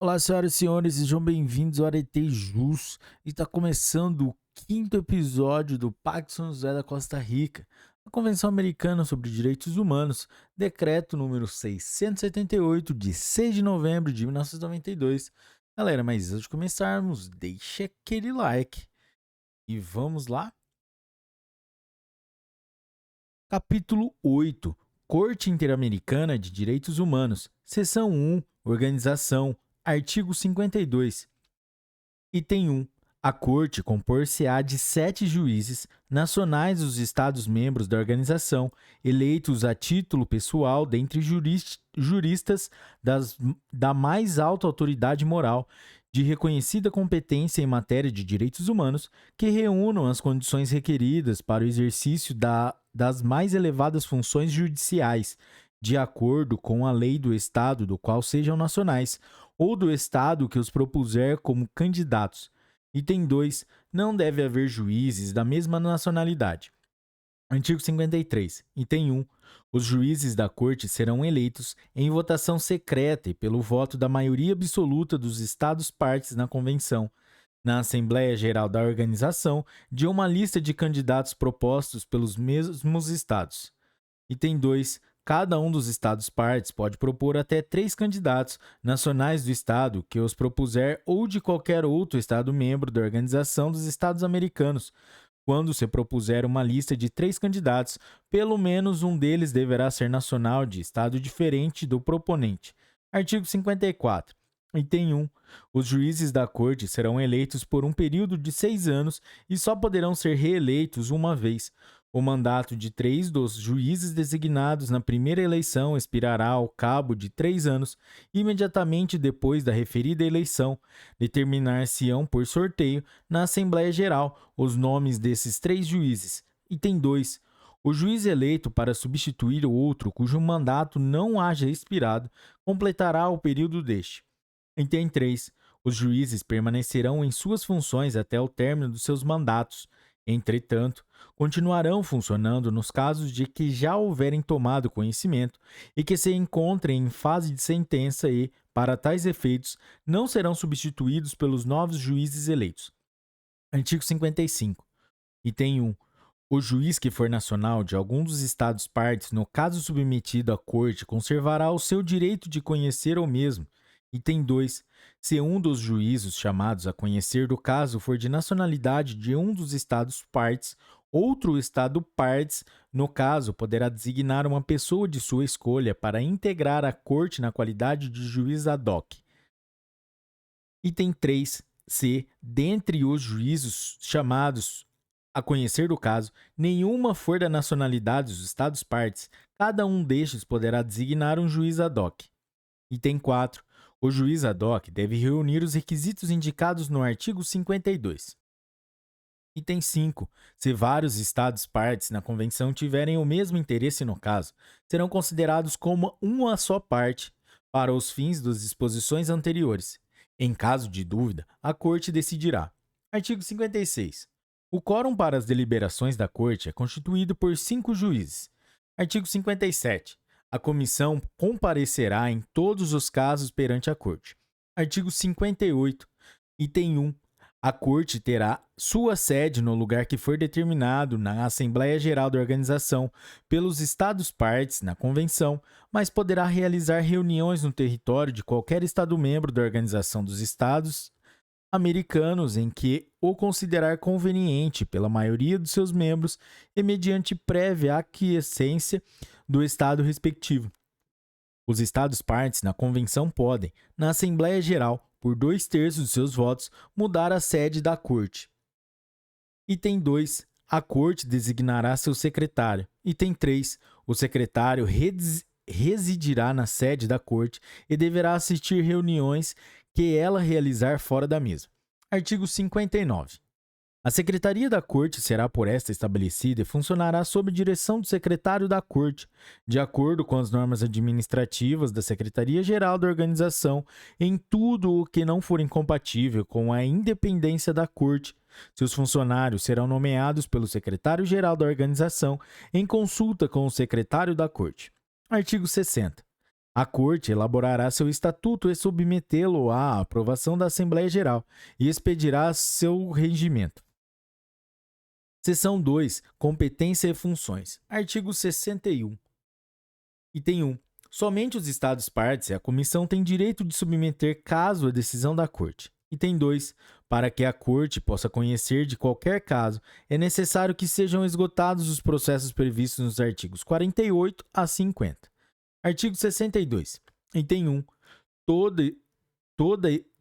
Olá, senhoras e senhores, sejam bem-vindos ao Arete Jus. E está começando o quinto episódio do Pacto São José da Costa Rica, a Convenção Americana sobre Direitos Humanos, decreto número 678, de 6 de novembro de 1992. Galera, mas antes de começarmos, deixe aquele like e vamos lá? Capítulo 8, Corte Interamericana de Direitos Humanos, Seção 1, Organização, artigo 52. Item 1. A Corte compor-se-á de 7 juízes nacionais dos Estados-membros da organização, eleitos a título pessoal dentre juristas da mais alta autoridade moral, de reconhecida competência em matéria de direitos humanos, que reúnam as condições requeridas para o exercício das mais elevadas funções judiciais, de acordo com a lei do Estado do qual sejam nacionais, ou do Estado que os propuser como candidatos. Item 2. Não deve haver juízes da mesma nacionalidade. Artigo 53. Item 1. Os juízes da Corte serão eleitos em votação secreta e pelo voto da maioria absoluta dos Estados-partes na Convenção, na Assembleia Geral da Organização, de uma lista de candidatos propostos pelos mesmos Estados. Item 2. Cada um dos Estados-partes pode propor até 3 candidatos nacionais do Estado que os propuser ou de qualquer outro Estado-membro da Organização dos Estados Americanos. Quando se propuser uma lista de 3 candidatos, pelo menos um deles deverá ser nacional de Estado diferente do proponente. Artigo 54. Item 1. Os juízes da Corte serão eleitos por um período de 6 anos e só poderão ser reeleitos uma vez. O mandato de 3 dos juízes designados na primeira eleição expirará ao cabo de 3 anos, imediatamente depois da referida eleição. Determinar-se-ão por sorteio, na Assembleia Geral, os nomes desses 3 juízes. Item 2. O juiz eleito para substituir o outro cujo mandato não haja expirado completará o período deste. Item 3. Os juízes permanecerão em suas funções até o término dos seus mandatos. Entretanto, continuarão funcionando nos casos de que já houverem tomado conhecimento e que se encontrem em fase de sentença e, para tais efeitos, não serão substituídos pelos novos juízes eleitos. Artigo 55. Item 1. O juiz que for nacional de algum dos Estados-partes no caso submetido à Corte conservará o seu direito de conhecer o mesmo. Item 2. Se um dos juízos chamados a conhecer do caso for de nacionalidade de um dos Estados-partes, outro Estado-partes, no caso, poderá designar uma pessoa de sua escolha para integrar a Corte na qualidade de juiz ad hoc. Item 3. Se, dentre os juízos chamados a conhecer do caso, nenhuma for da nacionalidade dos Estados-partes, cada um destes poderá designar um juiz ad hoc. Item 4. O juiz ad hoc deve reunir os requisitos indicados no artigo 52. Item 5. Se vários Estados-partes na Convenção tiverem o mesmo interesse no caso, serão considerados como uma só parte para os fins das disposições anteriores. Em caso de dúvida, a Corte decidirá. Artigo 56. O quórum para as deliberações da Corte é constituído por 5 juízes. Artigo 57. A comissão comparecerá em todos os casos perante a Corte. Artigo 58. Item 1. A Corte terá sua sede no lugar que for determinado na Assembleia Geral da Organização pelos Estados-partes na Convenção, mas poderá realizar reuniões no território de qualquer Estado-membro da Organização dos Estados Americanos em que o considerar conveniente pela maioria dos seus membros e mediante prévia aquiescência do Estado respectivo. Os Estados-partes na Convenção podem, na Assembleia Geral, por 2/3 dos seus votos, mudar a sede da Corte. Item 2. A Corte designará seu secretário. Item 3. O secretário residirá na sede da Corte e deverá assistir reuniões que ela realizar fora da mesma. Artigo 59. A Secretaria da Corte será por esta estabelecida e funcionará sob direção do Secretário da Corte, de acordo com as normas administrativas da Secretaria-Geral da Organização, em tudo o que não for incompatível com a independência da Corte. Seus funcionários serão nomeados pelo Secretário-Geral da Organização em consulta com o Secretário da Corte. Artigo 60. A Corte elaborará seu estatuto e submetê-lo à aprovação da Assembleia Geral e expedirá seu regimento. Seção 2. Competência e funções. Artigo 61. Item 1. Somente os Estados-partes e a Comissão têm direito de submeter caso à decisão da Corte. Item 2. Para que a Corte possa conhecer de qualquer caso, é necessário que sejam esgotados os processos previstos nos artigos 48 a 50. Artigo 62. Item 1.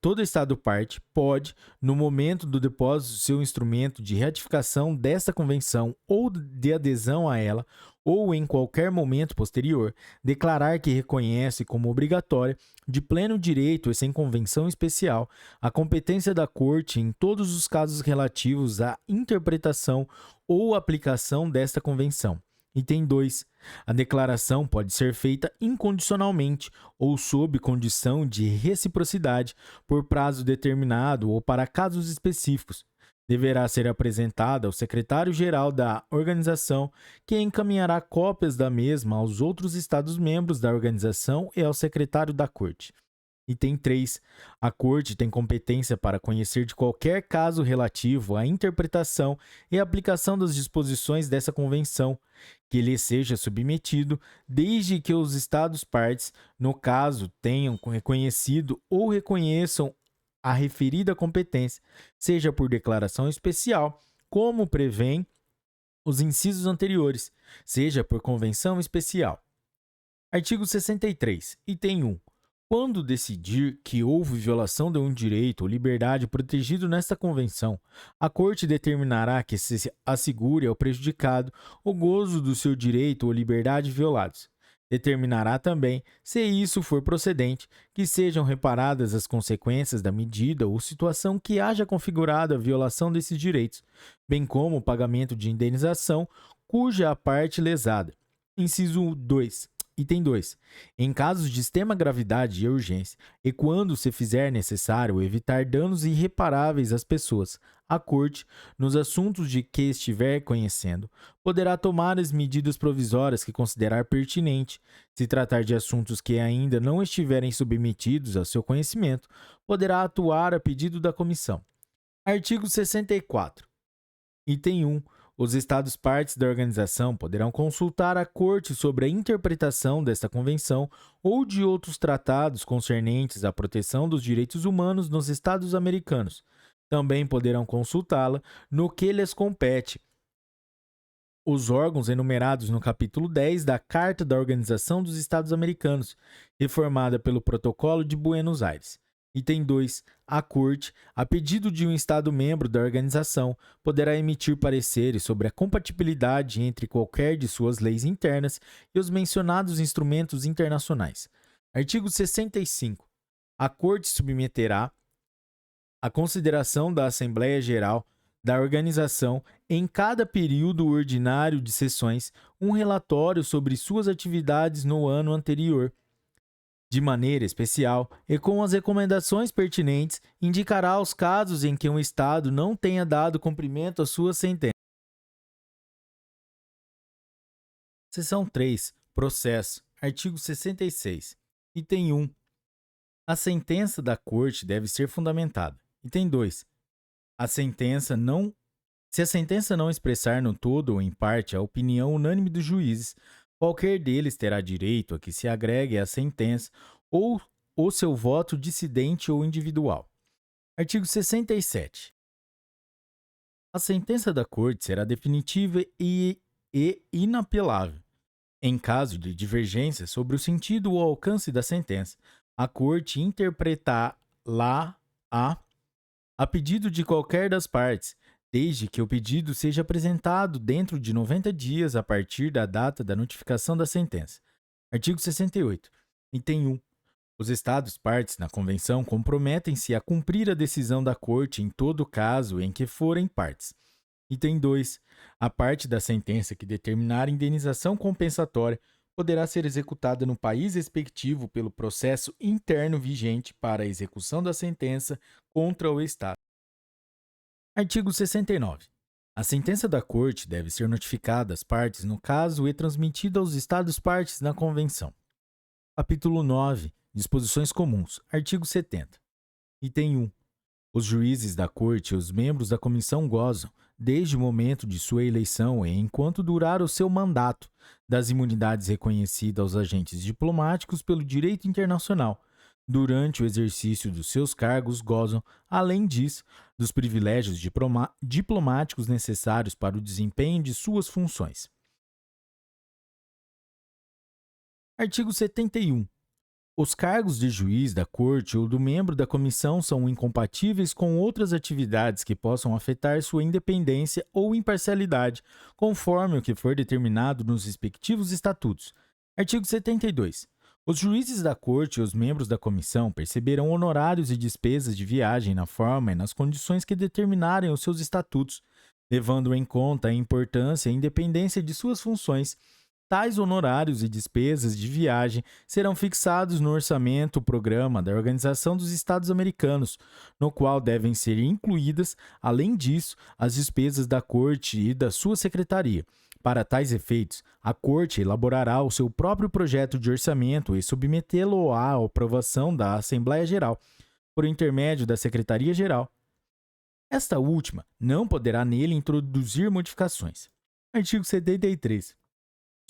Todo Estado-parte pode, no momento do depósito do seu instrumento de ratificação desta convenção ou de adesão a ela, ou em qualquer momento posterior, declarar que reconhece como obrigatória, de pleno direito e sem convenção especial, a competência da Corte em todos os casos relativos à interpretação ou aplicação desta convenção. Item 2. A declaração pode ser feita incondicionalmente ou sob condição de reciprocidade por prazo determinado ou para casos específicos. Deverá ser apresentada ao secretário-geral da organização, que encaminhará cópias da mesma aos outros Estados-membros da organização e ao secretário da Corte. Item 3. A Corte tem competência para conhecer de qualquer caso relativo à interpretação e aplicação das disposições dessa convenção, que lhe seja submetido, desde que os Estados-partes, no caso, tenham reconhecido ou reconheçam a referida competência, seja por declaração especial, como prevêem os incisos anteriores, seja por convenção especial. Artigo 63. Item 1. Quando decidir que houve violação de um direito ou liberdade protegido nesta convenção, a Corte determinará que se assegure ao prejudicado o gozo do seu direito ou liberdade violados. Determinará também, se isso for procedente, que sejam reparadas as consequências da medida ou situação que haja configurado a violação desses direitos, bem como o pagamento de indenização cuja a parte lesada. Inciso 2. Item 2. Em casos de extrema gravidade e urgência, e quando se fizer necessário evitar danos irreparáveis às pessoas, a Corte, nos assuntos de que estiver conhecendo, poderá tomar as medidas provisórias que considerar pertinente. Se tratar de assuntos que ainda não estiverem submetidos ao seu conhecimento, poderá atuar a pedido da Comissão. Artigo 64. Item 1. Os Estados-partes da organização poderão consultar a Corte sobre a interpretação desta convenção ou de outros tratados concernentes à proteção dos direitos humanos nos Estados americanos. Também poderão consultá-la no que lhes compete. Os órgãos enumerados no capítulo 10 da Carta da Organização dos Estados Americanos, reformada pelo Protocolo de Buenos Aires. Item 2. A Corte, a pedido de um Estado-membro da organização, poderá emitir pareceres sobre a compatibilidade entre qualquer de suas leis internas e os mencionados instrumentos internacionais. Artigo 65. A Corte submeterá à consideração da Assembleia Geral da organização, em cada período ordinário de sessões, um relatório sobre suas atividades no ano anterior. De maneira especial, e com as recomendações pertinentes, indicará os casos em que um Estado não tenha dado cumprimento à sua sentença. Seção 3. Processo. Artigo 66. Item 1. A sentença da Corte deve ser fundamentada. Item 2. Se a sentença não expressar no todo ou em parte a opinião unânime dos juízes, qualquer deles terá direito a que se agregue à sentença ou o seu voto dissidente ou individual. Artigo 67. A sentença da Corte será definitiva e inapelável. Em caso de divergência sobre o sentido ou alcance da sentença, a Corte interpretá-la a pedido de qualquer das partes, desde que o pedido seja apresentado dentro de 90 dias a partir da data da notificação da sentença. Artigo 68. Item 1. Os Estados-partes na Convenção comprometem-se a cumprir a decisão da Corte em todo caso em que forem partes. Item 2. A parte da sentença que determinar indenização compensatória poderá ser executada no país respectivo pelo processo interno vigente para a execução da sentença contra o Estado. Artigo 69. A sentença da Corte deve ser notificada às partes no caso e transmitida aos Estados-partes na Convenção. Capítulo 9. Disposições comuns. Artigo 70. Item 1. Os juízes da Corte e os membros da Comissão gozam, desde o momento de sua eleição e enquanto durar o seu mandato, das imunidades reconhecidas aos agentes diplomáticos pelo direito internacional. Durante o exercício dos seus cargos, gozam, além disso, dos privilégios diplomáticos necessários para o desempenho de suas funções. Artigo 71. Os cargos de juiz da Corte ou do membro da comissão são incompatíveis com outras atividades que possam afetar sua independência ou imparcialidade, conforme o que for determinado nos respectivos estatutos. Artigo 72. Os juízes da Corte e os membros da comissão perceberão honorários e despesas de viagem na forma e nas condições que determinarem os seus estatutos, levando em conta a importância e independência de suas funções. Tais honorários e despesas de viagem serão fixados no orçamento-programa da Organização dos Estados Americanos, no qual devem ser incluídas, além disso, as despesas da Corte e da sua secretaria. Para tais efeitos, a Corte elaborará o seu próprio projeto de orçamento e submetê-lo à aprovação da Assembleia Geral, por intermédio da Secretaria-Geral. Esta última não poderá nele introduzir modificações. Artigo 73.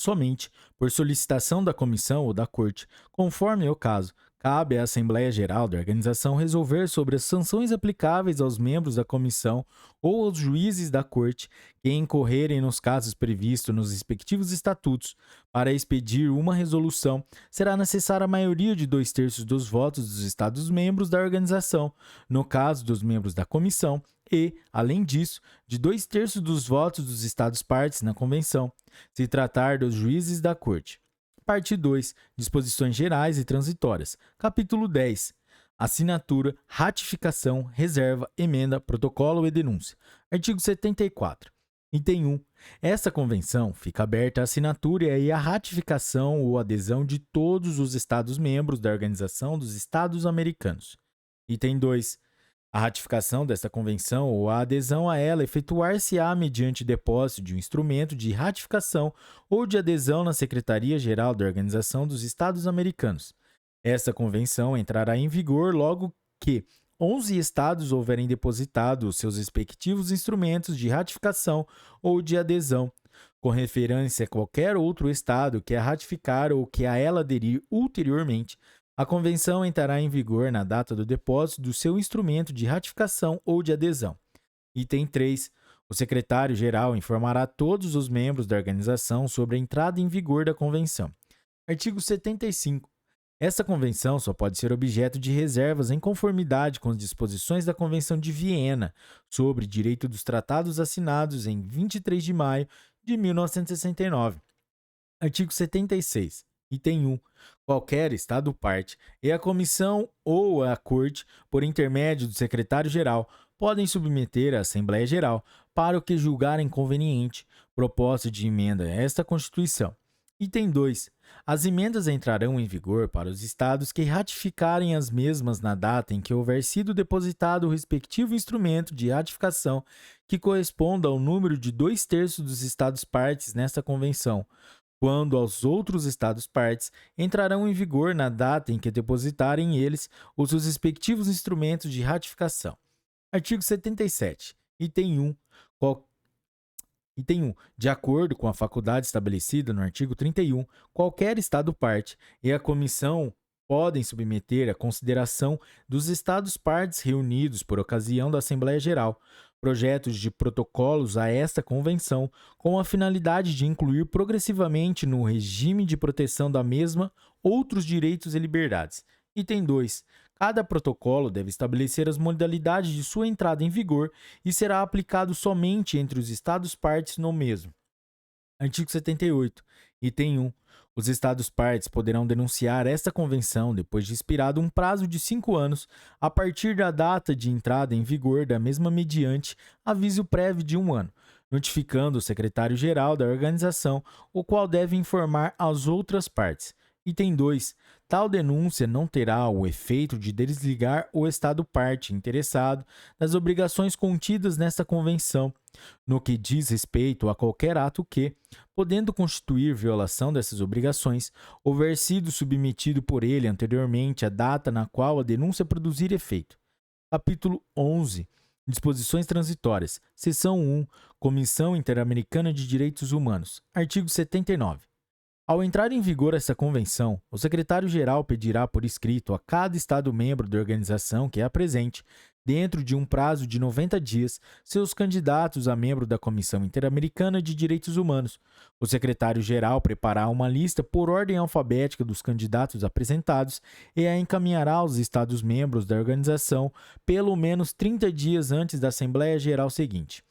Somente por solicitação da comissão ou da corte, conforme o caso, cabe à Assembleia Geral da organização resolver sobre as sanções aplicáveis aos membros da comissão ou aos juízes da corte que incorrerem nos casos previstos nos respectivos estatutos. Para expedir uma resolução, será necessária a maioria de 2/3 dos votos dos Estados-membros da organização, no caso dos membros da comissão, e, além disso, de 2/3 dos votos dos Estados-partes na Convenção, se tratar dos juízes da Corte. Parte 2. Disposições gerais e transitórias. Capítulo 10. Assinatura, ratificação, reserva, emenda, protocolo e denúncia. Artigo 74. Item 1. Esta convenção fica aberta à assinatura e à ratificação ou adesão de todos os Estados-membros da Organização dos Estados Americanos. Item 2. A ratificação desta convenção ou a adesão a ela efetuar-se-á mediante depósito de um instrumento de ratificação ou de adesão na Secretaria-Geral da Organização dos Estados Americanos. Esta convenção entrará em vigor logo que 11 estados houverem depositado os seus respectivos instrumentos de ratificação ou de adesão, com referência a qualquer outro estado que a ratificar ou que a ela aderir ulteriormente. A convenção entrará em vigor na data do depósito do seu instrumento de ratificação ou de adesão. Item 3. O secretário-geral informará todos os membros da organização sobre a entrada em vigor da convenção. Artigo 75. Esta convenção só pode ser objeto de reservas em conformidade com as disposições da Convenção de Viena sobre Direito dos Tratados assinados em 23 de maio de 1969. Artigo 76. Item 1. Qualquer Estado-parte e a Comissão ou a Corte, por intermédio do Secretário-Geral, podem submeter à Assembleia Geral, para o que julgarem conveniente, proposta de emenda a esta Constituição. Item 2. As emendas entrarão em vigor para os Estados que ratificarem as mesmas na data em que houver sido depositado o respectivo instrumento de ratificação que corresponda ao número de 2/3 dos Estados-partes nesta Convenção, quando aos outros Estados-partes entrarão em vigor na data em que depositarem eles os seus respectivos instrumentos de ratificação. Artigo 77. Item 1. De acordo com a faculdade estabelecida no artigo 31, qualquer Estado-parte e a Comissão podem submeter à consideração dos Estados-partes reunidos por ocasião da Assembleia Geral projetos de protocolos a esta convenção com a finalidade de incluir progressivamente no regime de proteção da mesma outros direitos e liberdades. Item 2. Cada protocolo deve estabelecer as modalidades de sua entrada em vigor e será aplicado somente entre os Estados-partes no mesmo. Artigo 78. Item 1. Os Estados-partes poderão denunciar esta convenção depois de expirado um prazo de 5 anos, a partir da data de entrada em vigor da mesma mediante aviso prévio de 1 ano, notificando o secretário-geral da organização, o qual deve informar as outras partes. Item 2. Tal denúncia não terá o efeito de desligar o Estado parte interessado das obrigações contidas nesta Convenção, no que diz respeito a qualquer ato que, podendo constituir violação dessas obrigações, houver sido submetido por ele anteriormente à data na qual a denúncia produzir efeito. Capítulo 11. Disposições transitórias. Seção 1. Comissão Interamericana de Direitos Humanos. Artigo 79. Ao entrar em vigor esta convenção, o secretário-geral pedirá por escrito a cada Estado-membro da organização que a apresente, dentro de um prazo de 90 dias, seus candidatos a membro da Comissão Interamericana de Direitos Humanos. O secretário-geral preparará uma lista por ordem alfabética dos candidatos apresentados e a encaminhará aos Estados-membros da organização pelo menos 30 dias antes da Assembleia Geral seguinte.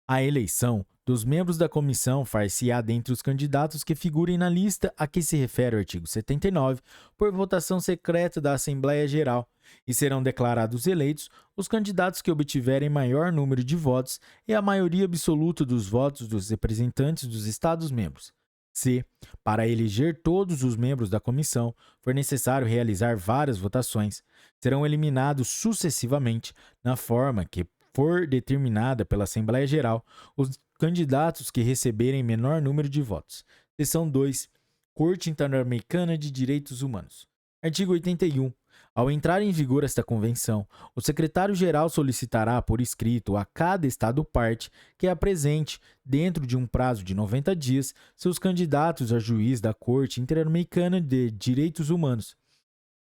A eleição dos membros da comissão far-se-á dentre os candidatos que figurem na lista a que se refere o artigo 79, por votação secreta da Assembleia Geral, e serão declarados eleitos os candidatos que obtiverem maior número de votos e a maioria absoluta dos votos dos representantes dos Estados-membros. Se, para eleger todos os membros da comissão, for necessário realizar várias votações, serão eliminados sucessivamente, na forma que for determinada pela Assembleia Geral, os candidatos que receberem menor número de votos. Seção 2. Corte Interamericana de Direitos Humanos. Artigo 81. Ao entrar em vigor esta convenção, o secretário-geral solicitará por escrito a cada Estado-parte que apresente, dentro de um prazo de 90 dias, seus candidatos a juiz da Corte Interamericana de Direitos Humanos.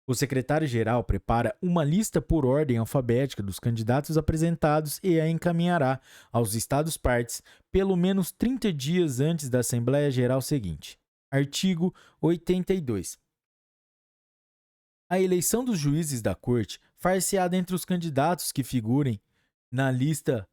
O secretário-geral prepara uma lista por ordem alfabética dos candidatos apresentados e a encaminhará aos Estados-partes pelo menos 30 dias antes da Assembleia Geral seguinte. Artigo 82. A eleição dos juízes da Corte far-se-á dentre os candidatos que figurem na lista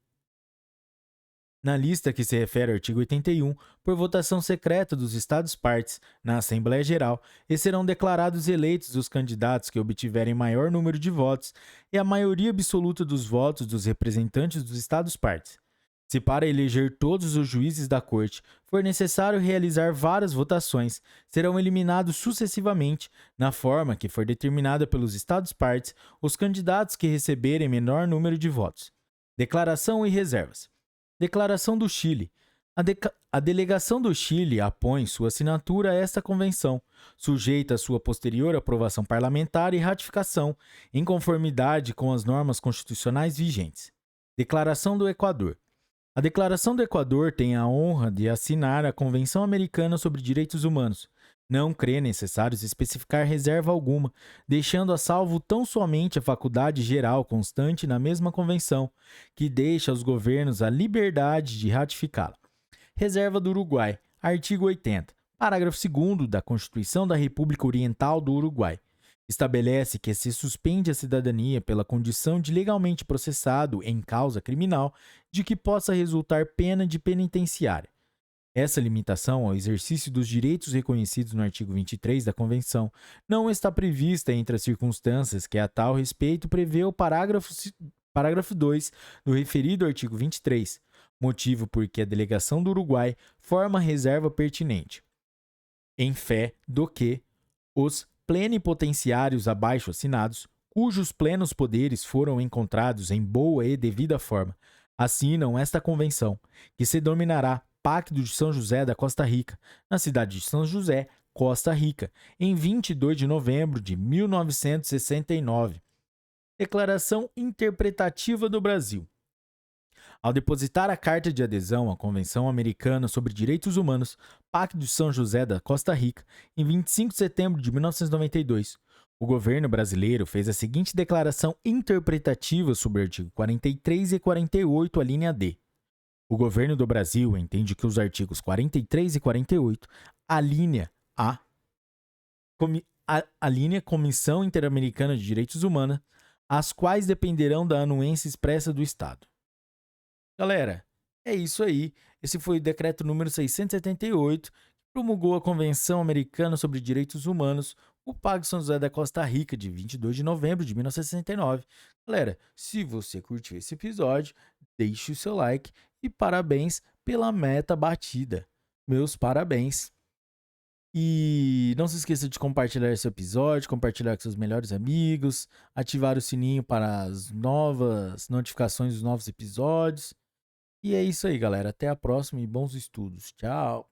que se refere ao artigo 81, por votação secreta dos Estados-partes na Assembleia Geral, e serão declarados eleitos os candidatos que obtiverem maior número de votos e a maioria absoluta dos votos dos representantes dos Estados-partes. Se para eleger todos os juízes da Corte for necessário realizar várias votações, serão eliminados sucessivamente, na forma que for determinada pelos Estados-partes, os candidatos que receberem menor número de votos. Declaração e reservas. Declaração do Chile. A delegação do Chile apõe sua assinatura a esta convenção, sujeita a sua posterior aprovação parlamentar e ratificação, em conformidade com as normas constitucionais vigentes. Declaração do Equador. A Declaração do Equador tem a honra de assinar a Convenção Americana sobre Direitos Humanos. Não crê necessário especificar reserva alguma, deixando a salvo tão somente a faculdade geral constante na mesma convenção, que deixa aos governos a liberdade de ratificá-la. Reserva do Uruguai. Artigo 80. Parágrafo 2º da Constituição da República Oriental do Uruguai. Estabelece que se suspende a cidadania pela condição de legalmente processado em causa criminal de que possa resultar pena de penitenciária. Essa limitação ao exercício dos direitos reconhecidos no artigo 23 da Convenção não está prevista entre as circunstâncias que a tal respeito prevê o parágrafo 2 do referido artigo 23, motivo por que a delegação do Uruguai forma reserva pertinente, em fé do que os plenipotenciários abaixo assinados, cujos plenos poderes foram encontrados em boa e devida forma, assinam esta convenção, que se denominará Pacto de São José da Costa Rica, na cidade de São José, Costa Rica, em 22 de novembro de 1969. Declaração Interpretativa do Brasil. Ao depositar a carta de adesão à Convenção Americana sobre Direitos Humanos, Pacto de São José da Costa Rica, em 25 de setembro de 1992, o governo brasileiro fez a seguinte declaração interpretativa sobre o artigo 43 e 48, a linha D. O governo do Brasil entende que os artigos 43 e 48, a linha Comissão Interamericana de Direitos Humanos, as quais dependerão da anuência expressa do Estado. Galera, é isso aí. Esse foi o decreto número 678, que promulgou a Convenção Americana sobre Direitos Humanos, o Pacto de São José da Costa Rica, de 22 de novembro de 1969. Galera, se você curtiu esse episódio, deixe o seu like e parabéns pela meta batida. Meus parabéns. E não se esqueça de compartilhar esse episódio, compartilhar com seus melhores amigos, ativar o sininho para as novas notificações dos novos episódios. E é isso aí, galera. Até a próxima e bons estudos. Tchau.